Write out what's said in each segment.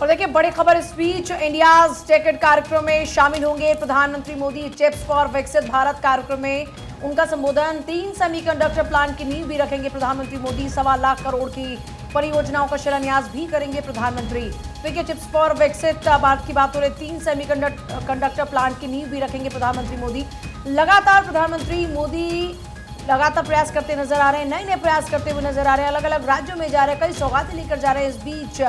और देखिए बड़ी खबर, इस बीच इंडियाज टेकेड कार्यक्रम में शामिल होंगे प्रधानमंत्री मोदी। चिप्स फॉर विकसित भारत कार्यक्रम में उनका संबोधन। 3 सेमीकंडक्टर प्लांट की नींव भी रखेंगे प्रधानमंत्री मोदी। 1.25 लाख करोड़ की परियोजनाओं का शिलान्यास भी करेंगे प्रधानमंत्री। देखिए चिप्स फॉर विकसित भारत की बात हो रही, 3 सेमीकंडक्टर प्लांट की नींव भी रखेंगे प्रधानमंत्री मोदी। लगातार प्रधानमंत्री मोदी लगातार प्रयास करते नजर आ रहे हैं, नए नए प्रयास करते हुए नजर आ रहे हैं, अलग अलग राज्यों में जा रहे हैं, कई सौगातें लेकर जा रहे हैं। इस बीच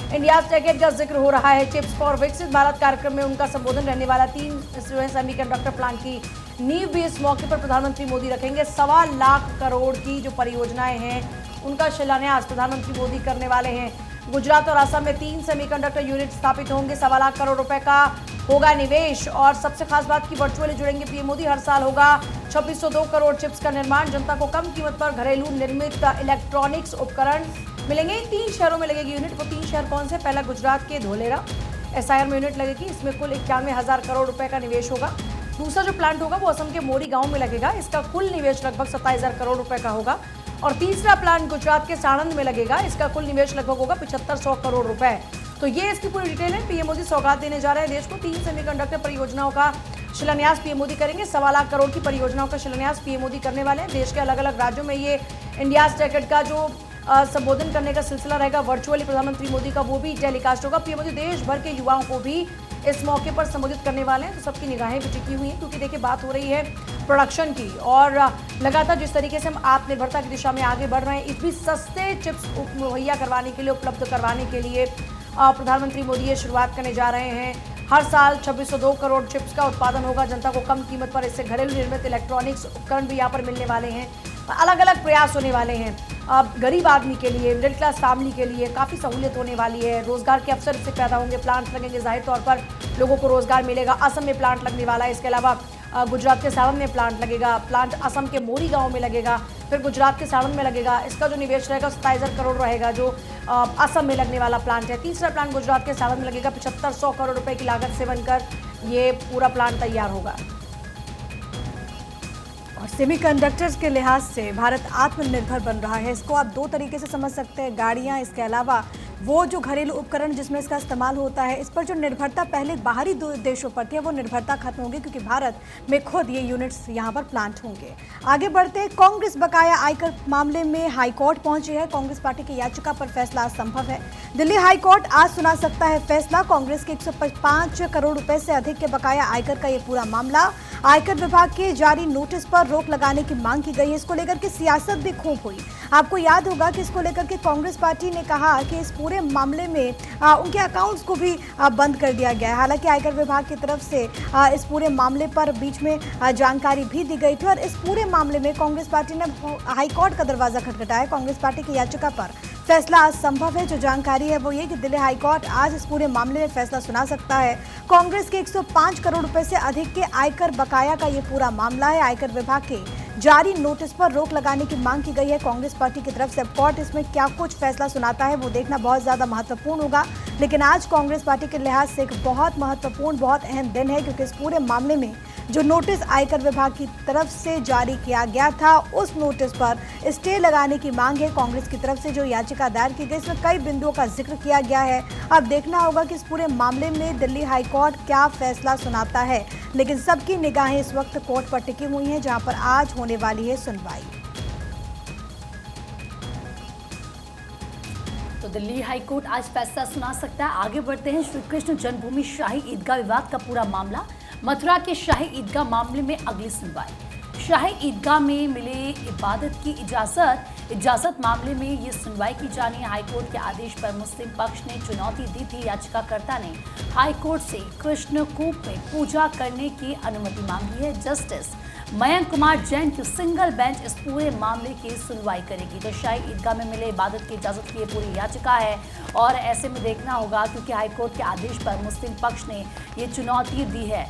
इंडिया टेकेड का जिक्र हो रहा है। चिप्स फॉर विकसित भारत कार्यक्रम में उनका संबोधन रहने वाला। 3 सेमीकंडक्टर प्लांट की नींव भी इस मौके पर प्रधानमंत्री मोदी रखेंगे। 1.25 लाख करोड़ की जो परियोजनाएं हैं उनका शिलान्यास प्रधानमंत्री मोदी करने वाले हैं। गुजरात और असम में 3 सेमीकंडक्टर यूनिट स्थापित होंगे। 1.25 लाख करोड़ रुपए का होगा निवेश। और सबसे खास बात की वर्चुअली जुड़ेंगे पीएम मोदी। हर साल होगा 2602 करोड़ चिप्स का निर्माण। जनता को कम कीमत पर घरेलू निर्मित इलेक्ट्रॉनिक्स उपकरण मिलेंगे। 3 शहरों में लगेगी यूनिट। वो 3 शहर कौन से? पहला गुजरात के धोलेरा एसआईआर में यूनिट लगेगी। इसमें कुल 91,000 करोड़ रुपए का निवेश होगा। दूसरा जो प्लांट होगा वो असम के मोरी गांव में लगेगा। इसका कुल निवेश लगभग 27,000 करोड़ रुपए का होगा। और तीसरा प्लांट गुजरात के साणंद में लगेगा। इसका कुल निवेश लगभग होगा 7500 करोड़ रुपए। तो ये इसकी पूरी डिटेल है। पीएम मोदी सौगात देने जा रहे हैं देश को। 3 सेमीकंडक्टर परियोजनाओं का शिलान्यास पीएम मोदी करेंगे। 1.25 लाख करोड़ की परियोजनाओं का शिलान्यास पीएम मोदी करने वाले हैं। देश के अलग अलग राज्यों में ये इंडियाज टेकेड का जो संबोधन करने का सिलसिला रहेगा वर्चुअली प्रधानमंत्री मोदी का, वो भी टेलीकास्ट होगा। पीएम मोदी देश भर के युवाओं को भी इस मौके पर संबोधित करने वाले हैं। तो सबकी निगाहें भी टिकी हुई हैं, क्योंकि देखिए बात हो रही है प्रोडक्शन की, और लगातार जिस तरीके से हम आत्मनिर्भरता की दिशा में आगे बढ़ रहे हैं, इस भी सस्ते चिप्स मुहैया करवाने के लिए, उपलब्ध करवाने के लिए प्रधानमंत्री मोदी ये शुरुआत करने जा रहे हैं। हर साल 2602 करोड़ चिप्स का उत्पादन होगा। जनता को कम कीमत पर इससे घरेलू निर्मित इलेक्ट्रॉनिक्स उपकरण भी यहाँ पर मिलने वाले हैं। अलग अलग प्रयास होने वाले हैं। गरीब आदमी के लिए, मिडिल क्लास फैमिली के लिए काफ़ी सहूलियत होने वाली है। रोजगार के अवसर इससे पैदा होंगे। प्लांट लगेंगे, जाहिर तौर पर लोगों को रोजगार मिलेगा। असम में प्लांट लगने वाला है। इसके अलावा गुजरात के साणंद में प्लांट लगेगा। प्लांट असम के मोरी गांव में लगेगा, फिर गुजरात के साणंद में लगेगा। इसका जो निवेश रहेगा 27,000 करोड़ रहेगा, जो असम में लगने वाला प्लांट है। तीसरा प्लांट गुजरात के साणंद में लगेगा। 7500 करोड़ रुपए की लागत से बनकर ये पूरा प्लांट तैयार होगा। और सेमीकंडक्टर्स के लिहाज से भारत आत्मनिर्भर बन रहा है। इसको आप 2 तरीके से समझ सकते हैं। गाड़ियां, इसके अलावा वो जो घरेलू उपकरण जिसमें इसका इस्तेमाल होता है, इस पर जो निर्भरता पहले बाहरी देशों पर थी, वो निर्भरता खत्म होगी, क्योंकि भारत में खुद ये यूनिट्स यहाँ पर प्लांट होंगे। आगे बढ़ते, कांग्रेस बकाया आयकर मामले में हाईकोर्ट पहुंची है। कांग्रेस पार्टी की याचिका पर फैसला आज संभव है। दिल्ली हाईकोर्ट आज सुना सकता है फैसला। कांग्रेस के 105 करोड़ रुपए से अधिक के बकाया आयकर का ये पूरा मामला। आयकर विभाग के जारी नोटिस पर रोक लगाने की मांग की गई है। इसको लेकर के सियासत भी खूब हुई। आपको याद होगा कि इसको लेकर के कांग्रेस पार्टी ने कहा कि इस पूरे मामले में उनके अकाउंट्स को भी बंद कर दिया गया है। हालांकि आयकर विभाग की तरफ से इस पूरे मामले पर बीच में जानकारी भी दी गई थी, और इस पूरे मामले में कांग्रेस पार्टी ने हाईकोर्ट का दरवाजा खटखटाया। कांग्रेस पार्टी की याचिका पर फैसला आज संभव है। जो जानकारी है वो ये कि दिल्ली हाईकोर्ट आज इस पूरे मामले में फैसला सुना सकता है। कांग्रेस के 105 करोड़ रुपए से अधिक के आयकर बकाया का ये पूरा मामला है। आयकर विभाग के जारी नोटिस पर रोक लगाने की मांग की गई है कांग्रेस पार्टी की तरफ से। अब कोर्ट इसमें क्या कुछ फैसला सुनाता है वो देखना बहुत ज्यादा महत्वपूर्ण होगा। लेकिन आज कांग्रेस पार्टी के लिहाज से एक बहुत महत्वपूर्ण, बहुत अहम दिन है, क्योंकि इस पूरे मामले में जो नोटिस आयकर विभाग की तरफ से जारी किया गया था, उस नोटिस पर स्टे लगाने की मांग है। कांग्रेस की तरफ से जो याचिका दायर की गई, इसमें कई बिंदुओं का जिक्र किया गया है। अब देखना होगा कि इस पूरे मामले में दिल्ली हाईकोर्ट क्या फैसला सुनाता है। लेकिन सबकी निगाहें इस वक्त कोर्ट पर टिकी हुई हैं, जहां पर आज होने वाली है सुनवाई। तो दिल्ली हाईकोर्ट आज फैसला सुना सकता है। आगे बढ़ते हैं, श्री कृष्ण जन्मभूमि शाही ईदगाह विवाद का पूरा मामला। मथुरा के शाही ईदगाह मामले में अगली सुनवाई। शाही ईदगाह में मिले इबादत की इजाजत मामले में ये सुनवाई की जानी है। हाईकोर्ट के आदेश पर मुस्लिम पक्ष ने चुनौती दी थी। याचिकाकर्ता ने हाईकोर्ट से कृष्ण कूप में पूजा करने की अनुमति मांगी है। जस्टिस मयंक कुमार जैन की सिंगल बेंच इस पूरे मामले की सुनवाई करेगी। तो शाही ईदगाह में मिले इबादत की इजाजत की ये पूरी याचिका है, और ऐसे में देखना होगा, क्योंकि हाईकोर्ट के आदेश पर मुस्लिम पक्ष ने ये चुनौती दी है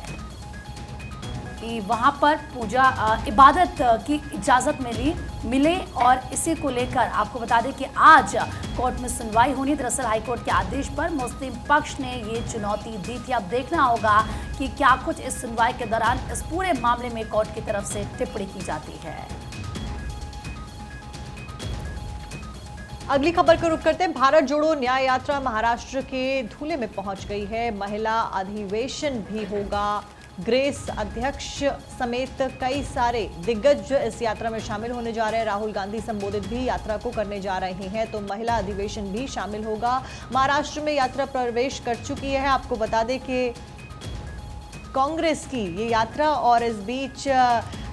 कि वहां पर पूजा इबादत की इजाज़त मिले। और इसी को लेकर आपको बता दें कि आज कोर्ट में सुनवाई होनी। दरअसल हाईकोर्ट के आदेश पर मुस्लिम पक्ष ने ये चुनौती दी थी। अब देखना होगा कि क्या कुछ इस सुनवाई के दौरान इस पूरे मामले में कोर्ट की तरफ से टिप्पणी की जाती है। अगली खबर को रुख करते हैं। भारत जोड़ो न्याय यात्रा महाराष्ट्र के धूले में पहुंच गई है। महिला अधिवेशन भी होगा। ग्रेस अध्यक्ष समेत कई सारे दिग्गज इस यात्रा में शामिल होने जा रहे हैं। राहुल गांधी संबोधित भी यात्रा को करने जा रहे हैं, तो महिला अधिवेशन भी शामिल होगा। महाराष्ट्र में यात्रा प्रवेश कर चुकी है। आपको बता दें कि कांग्रेस की ये यात्रा, और इस बीच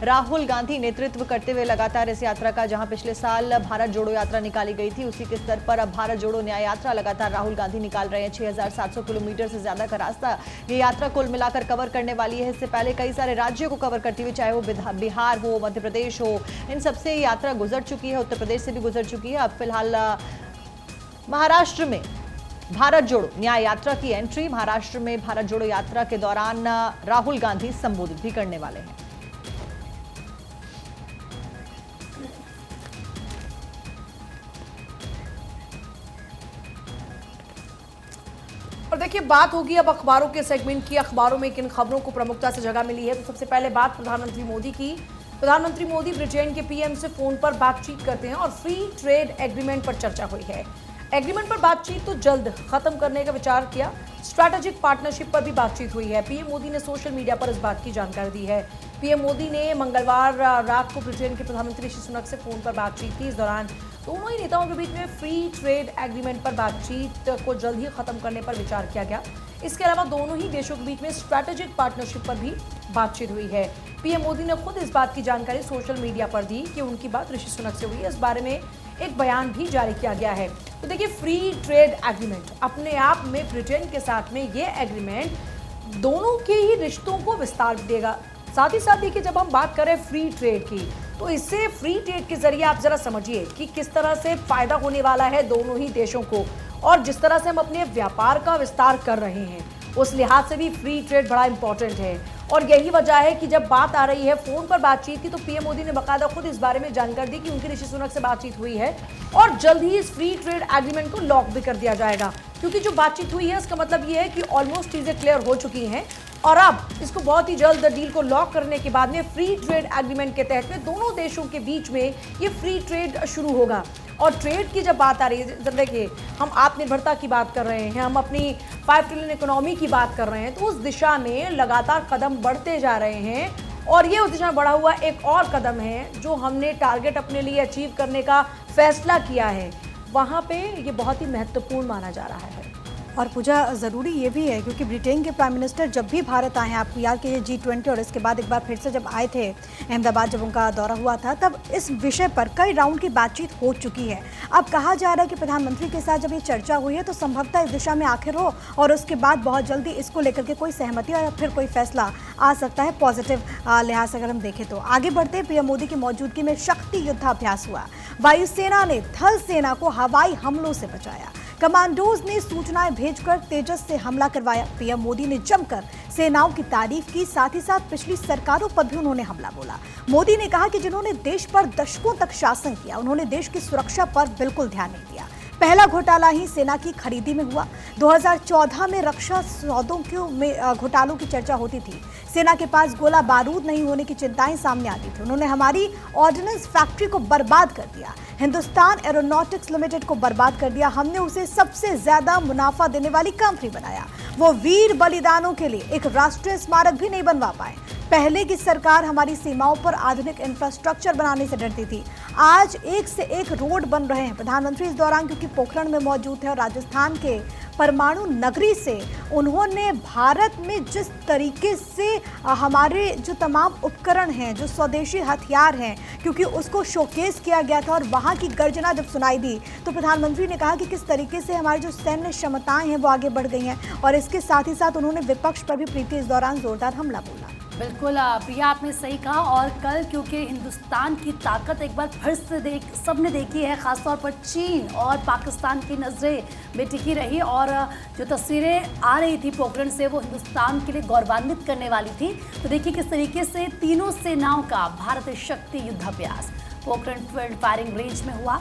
राहुल गांधी नेतृत्व करते हुए लगातार इस यात्रा का, जहां पिछले साल भारत जोड़ो यात्रा निकाली गई थी, उसी के स्तर पर अब भारत जोड़ो न्याय यात्रा लगातार राहुल गांधी निकाल रहे हैं। 6700 किलोमीटर से ज्यादा का रास्ता ये यात्रा कुल मिलाकर कवर करने वाली है। इससे पहले कई सारे राज्यों को कवर करती हुई, चाहे वो बिहार हो, मध्य प्रदेश हो, इन सबसे यात्रा गुजर चुकी है। उत्तर प्रदेश से भी गुजर चुकी है। अब फिलहाल महाराष्ट्र में भारत जोड़ो न्याय यात्रा की एंट्री। महाराष्ट्र में भारत जोड़ो यात्रा के दौरान राहुल गांधी संबोधित भी करने वाले हैं। और देखिए, बात होगी अब अखबारों के सेगमेंट की। अखबारों में किन खबरों को प्रमुखता से जगह मिली है, तो सबसे पहले बात प्रधानमंत्री मोदी की। प्रधानमंत्री मोदी ब्रिटेन के पीएम से फोन पर बातचीत करते हैं और फ्री ट्रेड एग्रीमेंट पर चर्चा हुई है। एग्रीमेंट पर बातचीत तो जल्द खत्म करने का विचार किया। स्ट्रैटेजिक पार्टनरशिप पर भी बातचीत हुई है। पीएम मोदी ने सोशल मीडिया पर इस बात की जानकारी दी है। पीएम मोदी ने मंगलवार रात को ब्रिटेन के प्रधानमंत्री ऋषि सुनक से फोन पर बातचीत की। इस दौरान दोनों ही नेताओं के बीच में फ्री ट्रेड एग्रीमेंट पर बातचीत को जल्द ही खत्म करने पर विचार किया गया। इसके अलावा दोनों ही देशों के बीच में स्ट्रैटेजिक पार्टनरशिप पर भी बातचीत हुई है। पीएम मोदी ने खुद इस बात की जानकारी सोशल मीडिया पर दी कि उनकी बात ऋषि सुनक से हुई है। इस बारे में एक बयान भी जारी किया गया है। तो देखिए, फ्री ट्रेड एग्रीमेंट अपने आप में, ब्रिटेन के साथ में ये एग्रीमेंट दोनों के ही रिश्तों को विस्तार देगा। साथ ही साथ देखिए, जब हम बात करें फ्री ट्रेड की, तो इससे फ्री ट्रेड के जरिए आप जरा समझिए कि किस तरह से फायदा होने वाला है दोनों ही देशों को। और जिस तरह से हम अपने व्यापार का विस्तार कर रहे हैं, उस लिहाज से भी फ्री ट्रेड बड़ा इंपॉर्टेंट है। और यही वजह है कि जब बात आ रही है फोन पर बातचीत की, तो पीएम मोदी ने बाकायदा खुद इस बारे में जानकारी दी कि उनकी ऋषि सुनक से बातचीत हुई है और जल्द ही इस फ्री ट्रेड एग्रीमेंट को लॉक भी कर दिया जाएगा। क्योंकि जो बातचीत हुई है, इसका मतलब ये है कि ऑलमोस्ट चीजें क्लियर हो चुकी हैं और अब इसको बहुत ही जल्द डील को लॉक करने के बाद में फ्री ट्रेड एग्रीमेंट के तहत में दोनों देशों के बीच में ये फ्री ट्रेड शुरू होगा। और ट्रेड की जब बात आ रही है, जब देखिए हम आत्मनिर्भरता की बात कर रहे हैं, हम अपनी 5 ट्रिलियन इकोनॉमी की बात कर रहे हैं, तो उस दिशा में लगातार कदम बढ़ते जा रहे हैं। और ये उस दिशा में बढ़ा हुआ एक और कदम है जो हमने टारगेट अपने लिए अचीव करने का फैसला किया है, वहाँ पे ये बहुत ही महत्वपूर्ण माना जा रहा है। और पूजा, ज़रूरी ये भी है क्योंकि ब्रिटेन के प्राइम मिनिस्टर जब भी भारत आए हैं, आपको याद कि ये G20 और इसके बाद एक बार फिर से जब आए थे अहमदाबाद, जब उनका दौरा हुआ था, तब इस विषय पर कई राउंड की बातचीत हो चुकी है। अब कहा जा रहा है कि प्रधानमंत्री के साथ जब ये चर्चा हुई है तो संभवतः इस दिशा में आखिर हो और उसके बाद बहुत जल्दी इसको लेकर के कोई सहमति और फिर कोई फैसला आ सकता है। पॉजिटिव लिहाज से अगर हम देखें तो आगे बढ़ते पीएम मोदी की मौजूदगी में शक्ति युद्धाभ्यास हुआ। वायुसेना ने थल सेना को हवाई हमलों से बचाया। कमांडोज ने सूचनाएं भेजकर तेजस से हमला करवाया। पीएम मोदी ने जमकर सेनाओं की तारीफ की, साथ ही साथ पिछली सरकारों पर भी उन्होंने हमला बोला। मोदी ने कहा कि जिन्होंने देश पर दशकों तक शासन किया, उन्होंने देश की सुरक्षा पर बिल्कुल ध्यान नहीं दिया। पहला घोटाला ही सेना की खरीदी में हुआ। 2014 में रक्षा सौदों में घोटालों की चर्चा होती थी। सेना के पास गोला बारूद नहीं होने की चिंताएं सामने आती थी। उन्होंने हमारी ऑर्डिनेंस फैक्ट्री को बर्बाद कर दिया, हिंदुस्तान एरोनॉटिक्स लिमिटेड को बर्बाद कर दिया। हमने उसे सबसे ज्यादा मुनाफा देने वाली कंपनी बनाया। वो वीर बलिदानों के लिए एक राष्ट्रीय स्मारक भी नहीं बनवा पाए। पहले की सरकार हमारी सीमाओं पर आधुनिक इंफ्रास्ट्रक्चर बनाने से डरती थी। आज एक से एक रोड बन रहे हैं। प्रधानमंत्री इस दौरान क्योंकि पोखरण में मौजूद थे और राजस्थान के परमाणु नगरी से उन्होंने भारत में जिस तरीके से हमारे जो तमाम उपकरण हैं, जो स्वदेशी हथियार हैं, क्योंकि उसको शोकेस किया गया था और वहाँ की गर्जना जब सुनाई दी तो प्रधानमंत्री ने कहा कि किस तरीके से हमारी जो सैन्य क्षमताएं हैं वो आगे बढ़ गई हैं। और इसके साथ ही साथ उन्होंने विपक्ष पर भी प्रीति इस दौरान जोरदार हमला बोला। बिल्कुल प्रिया, आपने सही कहा। और कल क्योंकि हिंदुस्तान की ताकत एक बार फिर से सबने देखी है, खासतौर पर चीन और पाकिस्तान की नज़रें में टिकी रही और जो तस्वीरें आ रही थी पोखरण से वो हिंदुस्तान के लिए गौरवान्वित करने वाली थी। तो देखिए किस तरीके से तीनों सेनाओं का भारत शक्ति युद्धाभ्यास पोखरण फील्ड फायरिंग रेंज में हुआ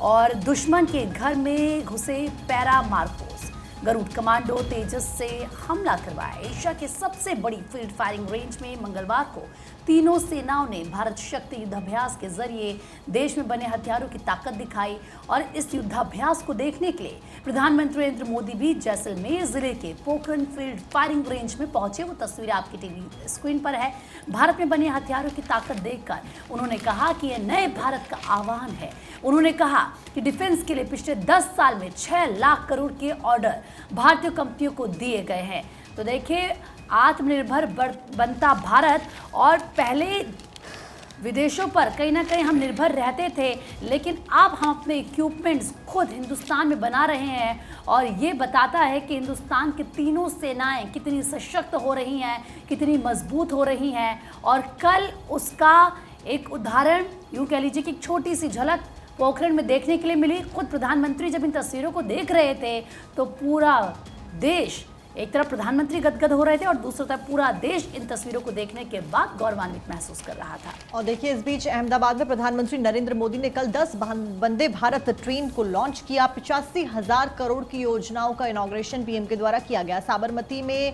और दुश्मन के घर में घुसे पैरा मार्कोस। गरुड़ कमांडो तेजस से हमला करवाया। एशिया की सबसे बड़ी फील्ड फायरिंग रेंज में मंगलवार को तीनों सेनाओं ने भारत शक्ति युद्धाभ्यास के जरिए देश में बने हथियारों की ताकत दिखाई और इस युद्धाभ्यास को देखने के लिए प्रधानमंत्री नरेंद्र मोदी भी जैसलमेर जिले के पोखरण फील्ड फायरिंग रेंज में पहुंचे। वो तस्वीर आपकी टीवी स्क्रीन पर है। भारत में बने हथियारों की ताकत देखकर उन्होंने कहा कि यह नए भारत का आह्वान है। उन्होंने कहा कि डिफेंस के लिए पिछले 10 साल में 6 लाख करोड़ के ऑर्डर भारतीय कंपनियों को दिए गए हैं। तो देखिए, आत्मनिर्भर बनता भारत, और पहले विदेशों पर कहीं ना कहीं हम निर्भर रहते थे, लेकिन अब हम अपने इक्विपमेंट्स खुद हिंदुस्तान में बना रहे हैं। और ये बताता है कि हिंदुस्तान की तीनों सेनाएं कितनी सशक्त हो रही हैं, कितनी मजबूत हो रही हैं। और कल उसका एक उदाहरण, यूँ कह लीजिए कि एक छोटी सी झलक पोखरण में देखने के लिए मिली। खुद प्रधानमंत्री जब इन तस्वीरों को देख रहे थे तो पूरा देश, एक तरफ प्रधानमंत्री गदगद हो रहे थे और दूसरी तरफ पूरा देश इन तस्वीरों को देखने के बाद गौरवान्वित महसूस कर रहा था। और देखिए, इस बीच अहमदाबाद में प्रधानमंत्री नरेंद्र मोदी ने कल 10 वंदे भारत ट्रेन को लॉन्च किया। 85,000 करोड़ की योजनाओं का इनॉग्रेशन पीएम के द्वारा किया गया। साबरमती में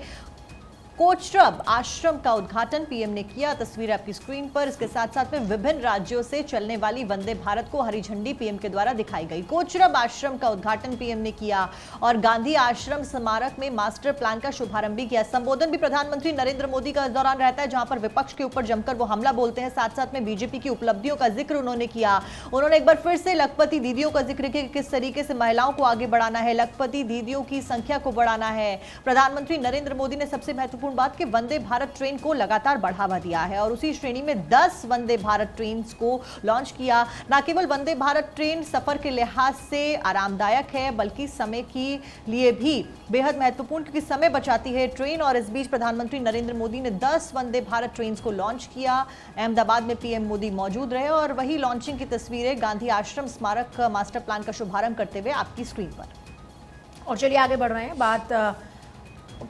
कोचरब आश्रम का उद्घाटन पीएम ने किया। तस्वीर आपकी स्क्रीन पर। इसके साथ साथ में विभिन्न राज्यों से चलने वाली वंदे भारत को हरी झंडी पीएम के द्वारा दिखाई गई। कोचरब आश्रम का उद्घाटन पीएम ने किया और गांधी आश्रम स्मारक में मास्टर प्लान का शुभारंभ भी किया। संबोधन भी प्रधानमंत्री नरेंद्र मोदी का इस दौरान रहता है, जहां पर विपक्ष के ऊपर जमकर वो हमला बोलते हैं। साथ साथ में बीजेपी की उपलब्धियों का जिक्र उन्होंने किया। उन्होंने एक बार फिर से लखपति दीदियों का जिक्र किया, किस तरीके से महिलाओं को आगे बढ़ाना है, लखपति दीदियों की संख्या को बढ़ाना है। प्रधानमंत्री नरेंद्र मोदी ने सबसे महत्वपूर्ण बात कि वंदे भारत ट्रेन को लगातार बढ़ावा दिया है और उसी श्रेणी में 10 वंदे भारत ट्रेन को लॉन्च किया। न केवल वंदे भारत ट्रेन सफर के लिहाज से आरामदायक है, बल्कि समय के लिए भी बेहद महत्वपूर्ण, क्योंकि समय बचाती है ट्रेन। और इस बीच प्रधानमंत्री नरेंद्र मोदी ने 10 वंदे भारत ट्रेन को लॉन्च किया। अहमदाबाद में पीएम मोदी मौजूद रहे और वही लॉन्चिंग की तस्वीरें गांधी आश्रम स्मारक मास्टर प्लान का शुभारंभ करते हुए आपकी स्क्रीन पर। और चलिए आगे बढ़ रहे हैं। बात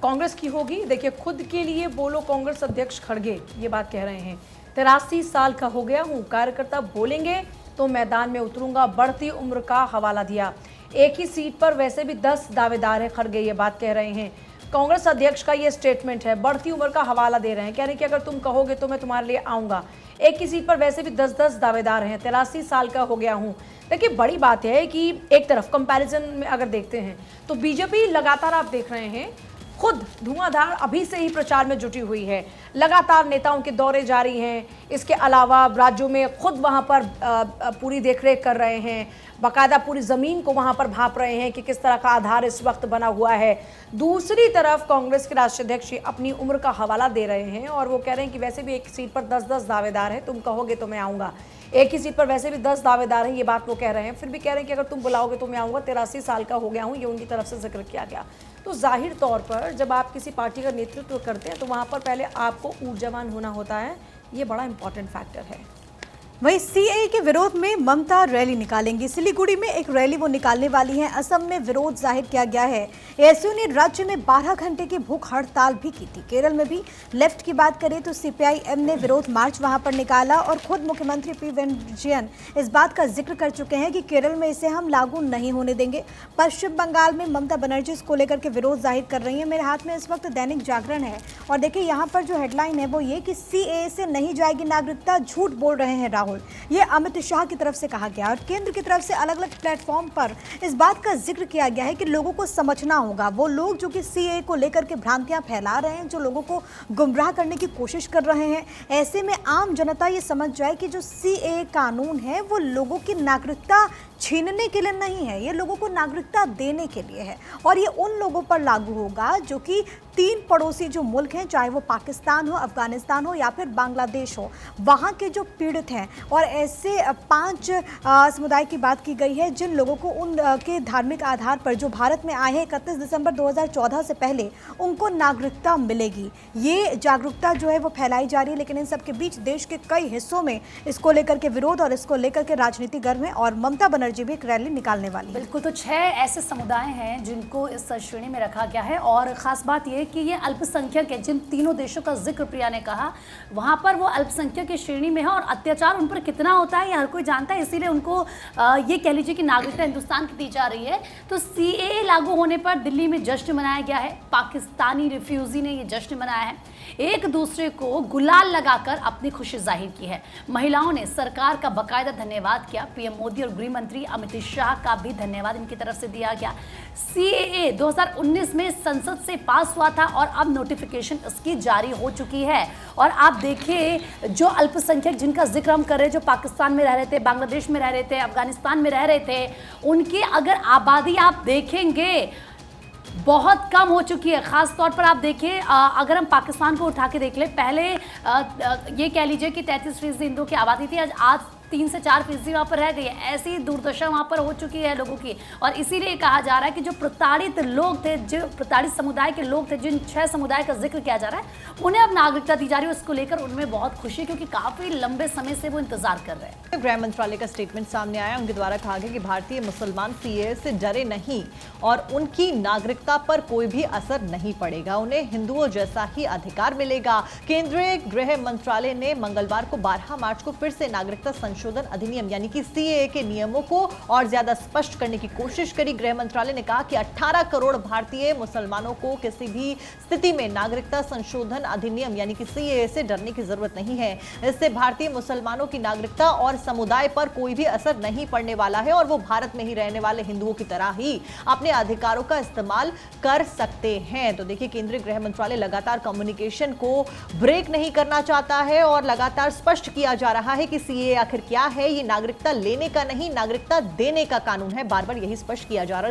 कांग्रेस की होगी। देखिए, खुद के लिए बोलो कांग्रेस अध्यक्ष खड़गे ये बात कह रहे हैं। 83 साल का हो गया हूँ, कार्यकर्ता बोलेंगे तो मैदान में उतरूंगा, बढ़ती उम्र का हवाला दिया। एक ही सीट पर वैसे भी 10 दावेदार हैं, खड़गे ये बात कह रहे हैं। कांग्रेस अध्यक्ष का ये स्टेटमेंट है, बढ़ती उम्र का हवाला दे रहे हैं, कह रहे हैं कि अगर तुम कहोगे तो मैं तुम्हारे लिए आऊँगा। एक ही सीट पर वैसे भी 10-10 दावेदार हैं, 83 साल का हो गया हूँ। देखिए, बड़ी बात है कि एक तरफ कंपैरिजन में अगर देखते हैं तो बीजेपी लगातार आप देख रहे हैं खुद धुआंधार अभी से ही प्रचार में जुटी हुई है। लगातार नेताओं के दौरे जारी हैं। इसके अलावा राज्यों में खुद वहां पर पूरी देखरेख कर रहे हैं, बाकायदा पूरी ज़मीन को वहां पर भांप रहे हैं कि किस तरह का आधार इस वक्त बना हुआ है। दूसरी तरफ कांग्रेस के राष्ट्रीय अध्यक्ष अपनी उम्र का हवाला दे रहे हैं और वो कह रहे हैं कि वैसे भी एक सीट पर 10-10 दावेदार हैं, तुम कहोगे तो मैं आऊँगा। एक ही सीट पर वैसे भी 10 दावेदार हैं, ये बात वो कह रहे हैं। फिर भी कह रहे हैं कि अगर तुम बुलाओगे तो मैं आऊँगा। 83 साल का हो गया हूँ, ये उनकी तरफ से जिक्र किया गया। तो जाहिर तौर पर जब आप किसी पार्टी का नेतृत्व करते हैं तो वहाँ पर पहले आपको ऊर्जावान होना होता है, ये बड़ा इंपॉर्टेंट फैक्टर है। वहीं सीएए के विरोध में ममता रैली निकालेंगी। सिलीगुड़ी में एक रैली वो निकालने वाली हैं। असम में विरोध जाहिर किया गया है। एएसयू ने राज्य में 12 घंटे की भूख हड़ताल भी की थी। केरल में भी लेफ्ट की बात करें तो सीपीआईएम ने विरोध मार्च वहां पर निकाला और खुद मुख्यमंत्री पी वेंकैया इस बात का जिक्र कर चुके हैं कि केरल में इसे हम लागू नहीं होने देंगे। पश्चिम बंगाल में ममता बनर्जी इसको लेकर के विरोध जाहिर कर रही है। मेरे हाथ में इस वक्त दैनिक जागरण है और देखिए यहाँ पर जो हेडलाइन है वो ये कि सीएए से नहीं जाएगी नागरिकता, झूठ बोल रहे हैं राहुल। ये अमित शाह की तरफ से कहा गया और केंद्र की तरफ से अलग अलग प्लेटफॉर्म पर इस बात का जिक्र किया गया है कि लोगों को समझना होगा। वो लोग जो कि सीएए को लेकर के भ्रांतियां फैला रहे हैं, जो लोगों को गुमराह करने की कोशिश कर रहे हैं, ऐसे में आम जनता ये समझ जाए कि जो सीएए कानून है वो लोगों की नागरिकता छीनने के लिए नहीं है, ये लोगों को नागरिकता देने के लिए है। और ये उन लोगों पर लागू होगा जो कि 3 पड़ोसी जो मुल्क हैं, चाहे वो पाकिस्तान हो, अफगानिस्तान हो या फिर बांग्लादेश हो, वहाँ के जो पीड़ित हैं। और ऐसे 5 समुदाय की बात की गई है जिन लोगों को उनके धार्मिक आधार पर जो भारत में आए हैं 31 दिसंबर 2014 से पहले, उनको नागरिकता मिलेगी। ये जागरूकता जो है वो फैलाई जा रही है, लेकिन इन सब के बीच देश के कई हिस्सों में इसको लेकर के विरोध और इसको लेकर के राजनीति गर्म है। और ममता बनर्जी बनर्जी भी एक रैली निकालने वाली है। बिल्कुल, तो 6 ऐसे समुदाय हैं जिनको इस श्रेणी में रखा गया है और ख़ास बात यह कि ये अल्पसंख्यक है। जिन तीनों देशों का जिक्र प्रिया ने कहा, वहाँ पर वो अल्पसंख्यक की श्रेणी में है और अत्याचार उन पर कितना होता है ये हर कोई जानता है, इसीलिए उनको ये कह लीजिए कि नागरिकता हिंदुस्तान की दी जा रही है। तो CAA लागू होने पर दिल्ली में जश्न मनाया गया है। पाकिस्तानी रिफ्यूजी ने ये जश्न मनाया है, एक दूसरे को गुलाल लगाकर अपनी खुशी जाहिर की है। महिलाओं ने सरकार का बाकायदा धन्यवाद किया। पीएम मोदी और गृह मंत्री अमित शाह का भी धन्यवाद इनकी तरफ से दिया गया। CAA 2019 में संसद से पास हुआ था और अब नोटिफिकेशन इसकी जारी हो चुकी है। और आप देखिए, जो अल्पसंख्यक जिनका जिक्र हम कर रहे हैं, जो पाकिस्तान में रह रहे थे, बांग्लादेश में रह रहे थे, अफगानिस्तान में रह रहे थे, उनकी अगर आबादी आप देखेंगे बहुत कम हो चुकी है। ख़ास तौर पर आप देखिए, अगर हम पाकिस्तान को उठा के देख ले, पहले ये कह लीजिए कि 33% हिंदुओं की आबादी थी, आज 3 से 4% वहाँ पर रह गई है। ऐसी दुर्दशा वहाँ पर हो चुकी है लोगों की। और इसीलिए कहा जा रहा है कि जो प्रताड़ित लोग थे, जो प्रताड़ित समुदाय के लोग थे, जिन 6 समुदाय का जिक्र किया जा रहा है, उन्हें अब नागरिकता दी जा रही है। उसको लेकर उनमें बहुत खुशी है क्योंकि काफ़ी लंबे समय से वो इंतजार कर रहे हैं। गृह मंत्रालय का स्टेटमेंट सामने आया। उनके द्वारा कहा गया कि भारतीय मुसलमान CAA से डरे नहीं और उनकी नागरिकता पर कोई भी असर नहीं पड़ेगा, उन्हें हिंदुओं जैसा ही अधिकार मिलेगा। केंद्रीय गृह मंत्रालय ने मंगलवार को 12 मार्च को फिर से नागरिकता संशोधन अधिनियम यानी कि CAA के नियमों को और ज्यादा स्पष्ट करने की कोशिश करी। गृह मंत्रालय ने कहा कि 18 करोड़ भारतीय मुसलमानों को किसी भी स्थिति में नागरिकता संशोधन अधिनियम यानी कि CAA से डरने की जरूरत नहीं है। इससे भारतीय मुसलमानों की नागरिकता और समुदाय पर कोई भी असर नहीं पड़ने वाला है और वो भारत में ही रहने वाले हिंदुओं की तरह ही अपने अधिकारों का इस्तेमाल कर सकते हैं। तो देखिए, केंद्रीय गृह मंत्रालय लगातार कम्युनिकेशन को ब्रेक नहीं करना चाहता है और लगातार स्पष्ट किया जा रहा है कि CAA आखिर क्या है। ये नागरिकता लेने का नहीं, नागरिकता देने का कानून है। बार बार यही स्पष्ट किया जा रहा है।